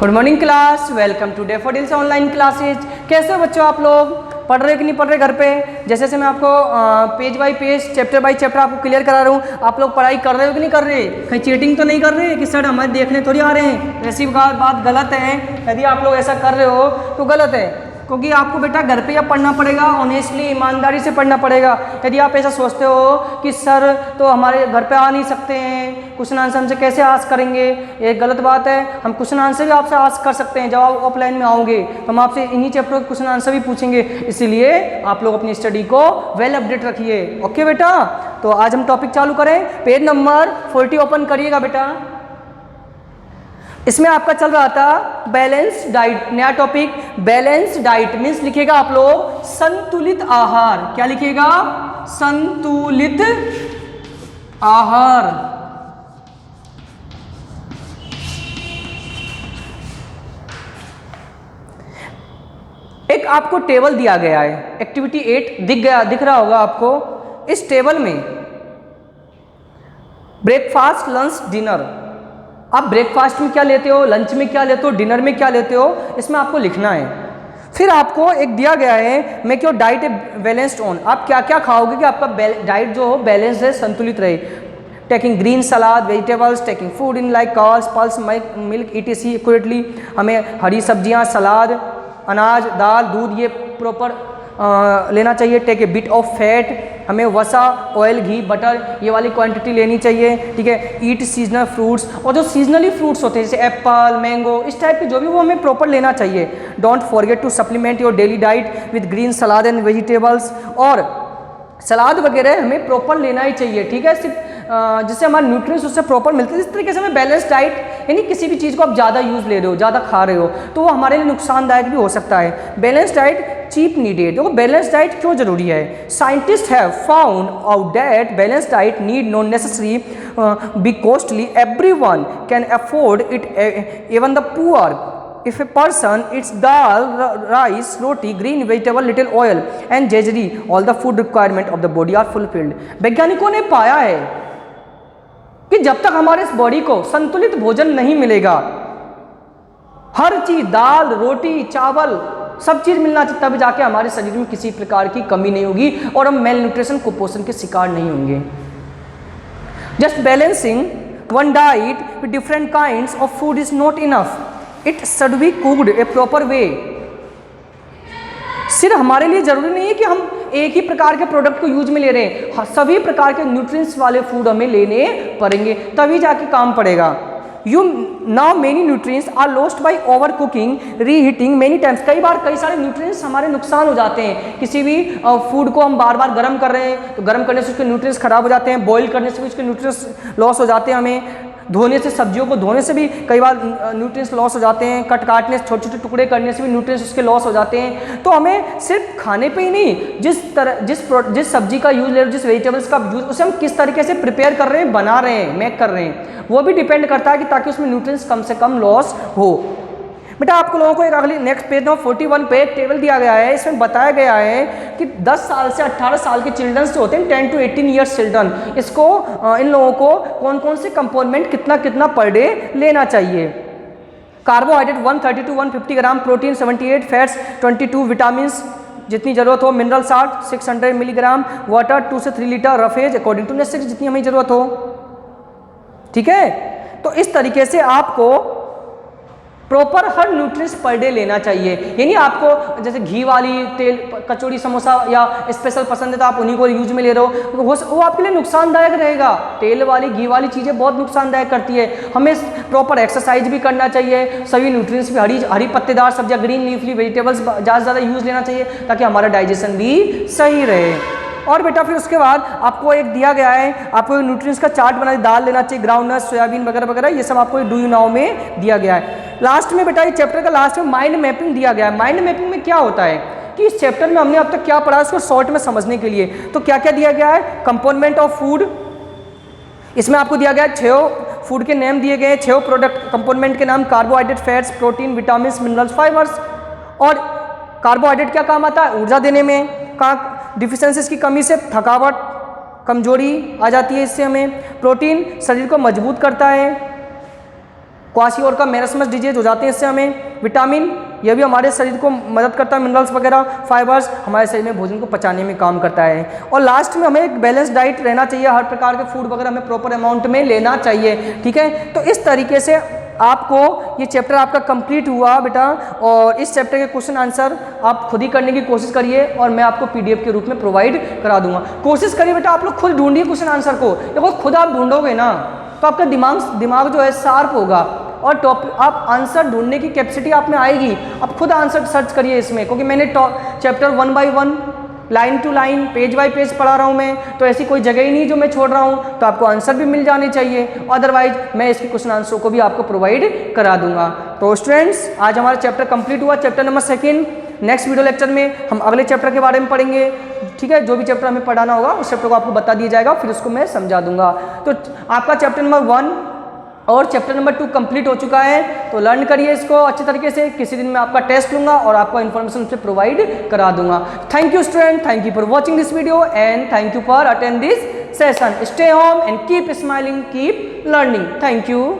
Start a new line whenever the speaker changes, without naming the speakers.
Good morning class, welcome to Daffodils online classes. कैसे हो बच्चों आप लोग? पढ़ रहे कि नहीं पढ़ रहे घर पे? जैसे जैसे मैं आपको page by page chapter by chapter आपको क्लियर करा रहा हूँ, आप लोग पढ़ाई कर रहे हो कि नहीं कर रहे? कहीं चीटिंग तो नहीं कर रहे कि सर हमारे देखने थोड़ी आ रहे हैं? ऐसी बात गलत है। यदि आप लोग ऐसा कर रहे हो तो गलत है, क्योंकि आपको बेटा घर पे या पढ़ना पड़ेगा, ऑनेस्टली ईमानदारी से पढ़ना पड़ेगा। यदि आप ऐसा सोचते हो कि सर तो हमारे घर पे आ नहीं सकते हैं, क्वेश्चन आंसर हमसे कैसे आस्क करेंगे, ये गलत बात है। हम क्वेश्चन आंसर भी आपसे आस्क कर सकते हैं। जब आप ऑफलाइन में आओगे तो हम आपसे इन्हीं चैप्टर के क्वेश्चन आंसर भी पूछेंगे, इसीलिए आप लोग अपनी स्टडी को वेल अपडेट रखिए। ओके बेटा, तो आज हम टॉपिक चालू करें। पेज नंबर 40 ओपन करिएगा बेटा। इसमें आपका चल रहा था बैलेंस डाइट, नया टॉपिक बैलेंस डाइट मीन्स लिखेगा आप लोग संतुलित आहार। क्या लिखेगा? संतुलित आहार। एक आपको टेबल दिया गया है, एक्टिविटी 8 दिख रहा होगा आपको। इस टेबल में ब्रेकफास्ट, लंच, डिनर, आप ब्रेकफास्ट में क्या लेते हो, लंच में क्या लेते हो, डिनर में क्या लेते हो, इसमें आपको लिखना है। फिर आपको एक दिया गया है make your diet a balanced on. आप क्या क्या खाओगे कि आपका डाइट जो हो बैलेंस है, संतुलित रहे। Taking green salad, vegetables, taking food in like carbs, pulse, milk, ETC accurately. हमें हरी सब्जियां, सलाद, अनाज, दाल, दूध ये प्रॉपर लेना चाहिए। Take a bit of fat, हमें वसा, ऑयल, घी, बटर ये वाली क्वांटिटी लेनी चाहिए। ठीक है। ईट सीजनल फ्रूट्स, और जो सीजनली फ्रूट्स होते हैं जैसे एप्पल, मैंगो, इस टाइप के जो भी वो हमें प्रॉपर लेना चाहिए। Don't forget to supplement your daily diet with green salad and vegetables, और सलाद वगैरह हमें प्रॉपर लेना ही चाहिए। ठीक है, सिर्फ जिससे हमारे न्यूट्रिएंट्स उससे प्रॉपर मिलते हैं। इस तरीके से हमें बैलेंस डाइट, यानी किसी भी चीज़ को आप ज़्यादा यूज़ ले रहे हो, ज़्यादा खा रहे हो तो वो हमारे लिए नुकसानदायक भी हो सकता है। Balance diet cheap needed. देखो बैलेंस डाइट क्यों जरूरी है? Scientist have found out that balance diet need not necessary be costly, everyone can afford it, even the poor. If a person eats dal, rice, roti, green vegetable, little oil and jaggery, all the food requirement of the body are fulfilled. वैज्ञानिकों ने पाया है कि जब तक हमारे इस body को संतुलित भोजन नहीं मिलेगा, हर चीज दाल, रोटी, चावल सब चीज मिलना चाहिए, तब जाके हमारे शरीर में किसी प्रकार की कमी नहीं होगी और हम मेल न्यूट्रिशन, कुपोषण के शिकार नहीं होंगे। Just balancing one diet with different kinds of food is not enough, it should be cooked A proper way. सिर्फ हमारे लिए जरूरी नहीं है कि हम एक ही प्रकार के प्रोडक्ट को यूज में ले रहे हैं, सभी प्रकार के न्यूट्रिएंट्स वाले फूड हमें लेने पड़ेंगे, तभी जाके काम पड़ेगा। You now many nutrients are lost by over cooking, reheating many times. कई बार कई सारे न्यूट्रिएंट्स हमारे नुकसान हो जाते हैं। किसी भी फूड को हम बार बार गर्म कर रहे हैं तो गर्म करने से उसके न्यूट्रिएंट्स खराब हो जाते हैं, बॉईल करने से भी उसके न्यूट्रिएंट्स लॉस हो जाते हैं, हमें धोने से, सब्जियों को धोने से भी कई बार न्यूट्रिएंट्स लॉस हो जाते हैं, काटने से, छोटे छोटे टुकड़े करने से भी न्यूट्रिएंट्स उसके लॉस हो जाते हैं। तो हमें सिर्फ खाने पे ही नहीं, जिस सब्जी का यूज ले रहे हो, जिस वेजिटेबल्स का यूज, उसे हम किस तरीके से प्रिपेयर कर रहे हैं, बना रहे हैं, मेक कर रहे हैं, वो भी डिपेंड करता है कि ताकि उसमें न्यूट्रिएंट्स कम से कम लॉस हो। बेटा आप लोगों को एक अगली नेक्स्ट पेज नंबर 41 पे टेबल दिया गया है। इसमें बताया गया है कि 10 साल से 18 साल के चिल्ड्रंस जो होते हैं, 10 to 18 ईयर्स चिल्ड्रन, इसको इन लोगों को कौन कौन से कंपोनेंट कितना कितना पर डे लेना चाहिए। Carbohydrate 130 to 150 gram, protein 78, fats 22, vitamin जितनी जरूरत हो, मिनरल 600 मिलीग्राम, वाटर 2 से 3 litre, roughage according to necessity जितनी हमें जरूरत हो। ठीक है, तो इस तरीके से आपको प्रॉपर हर न्यूट्रिएंट्स पर डे लेना चाहिए। यानी आपको जैसे घी वाली तेल, कचौड़ी, समोसा या स्पेशल पसंद है तो आप उन्हीं को यूज में ले रहे हो, वो आपके लिए नुकसानदायक रहेगा। तेल वाली, घी वाली चीज़ें बहुत नुकसानदायक करती है। हमें प्रॉपर एक्सरसाइज भी करना चाहिए, सभी न्यूट्रिएंट्स भी, हरी पत्तेदार सब्जियां, ग्रीन लीफली वेजिटेबल्स ज़्यादा से ज़्यादा यूज लेना चाहिए ताकि हमारा डाइजेशन भी सही रहे। और बेटा फिर उसके बाद आपको एक दिया गया है, आपको न्यूट्रिएंट्स का चार्ट बना, दाल लेना चाहिए, ग्राउंडनट, सोयाबीन वगैरह वगैरह, ये सब आपको डू यू नाउ में दिया गया है। लास्ट में बेटा ये चैप्टर का लास्ट में माइंड मैपिंग दिया गया है। माइंड मैपिंग में क्या होता है कि इस चैप्टर में हमने अब तक क्या पढ़ा उसको शॉर्ट में समझने के लिए, तो क्या क्या दिया गया है। कंपोनेंट ऑफ फूड, इसमें आपको दिया गया है 6 फूड के नेम दिए गए हैं, 6 प्रोडक्ट कंपोनेंट के नाम, carbohydrate, fats, protein, vitamin, minerals, fibres. और कार्बोहाइड्रेट क्या काम आता है? ऊर्जा देने में। कहाँ डिफिशिएंसीज की कमी से थकावट, कमजोरी आ जाती है, इससे हमें। प्रोटीन शरीर को मजबूत करता है, क्वाशियोर का मेरस्मस डिजीज हो जाते हैं इससे हमें। विटामिन, यह भी हमारे शरीर को मदद करता है, मिनरल्स वगैरह, फाइबर्स हमारे शरीर में भोजन को पचाने में काम करता है। और लास्ट में हमें एक बैलेंस डाइट रहना चाहिए, हर प्रकार के फूड वगैरह हमें प्रॉपर अमाउंट में लेना चाहिए, ठीक है। तो इस तरीके से आपको ये चैप्टर आपका कंप्लीट हुआ बेटा, और इस चैप्टर के क्वेश्चन आंसर आप खुद ही करने की कोशिश करिए और मैं आपको पीडीएफ के रूप में प्रोवाइड करा दूंगा। कोशिश करिए बेटा आप लोग खुद ढूंढिए क्वेश्चन आंसर को, देखो खुद आप ढूंढोगे ना तो आपका दिमाग जो है शार्प होगा और टॉपिक आप आंसर ढूंढने की कैपेसिटी आप में आएगी। आप खुद आंसर सर्च करिए इसमें, क्योंकि मैंने chapter 1 by 1 line to line page by page पढ़ा रहा हूँ मैं, तो ऐसी कोई जगह ही नहीं जो मैं छोड़ रहा हूँ, तो आपको आंसर भी मिल जाने चाहिए, अदरवाइज मैं इसके क्वेश्चन आंसर को भी आपको प्रोवाइड करा दूंगा। तो स्टूडेंट्स आज हमारा चैप्टर कंप्लीट हुआ, chapter number 2। Next video lecture में हम अगले चैप्टर के बारे में पढ़ेंगे, ठीक है। जो भी चैप्टर हमें पढ़ाना होगा उस चैप्टर को आपको बता दिया जाएगा, फिर उसको मैं समझा दूंगा। तो आपका चैप्टर नंबर 1 और चैप्टर नंबर 2 कंप्लीट हो चुका है, तो लर्न करिए इसको अच्छे तरीके से। किसी दिन मैं आपका टेस्ट लूंगा और आपको इन्फॉर्मेशन से प्रोवाइड करा दूंगा। Thank you student, thank you for watching this video and thank you for attend this session. Stay home and keep smiling, keep learning. Thank you.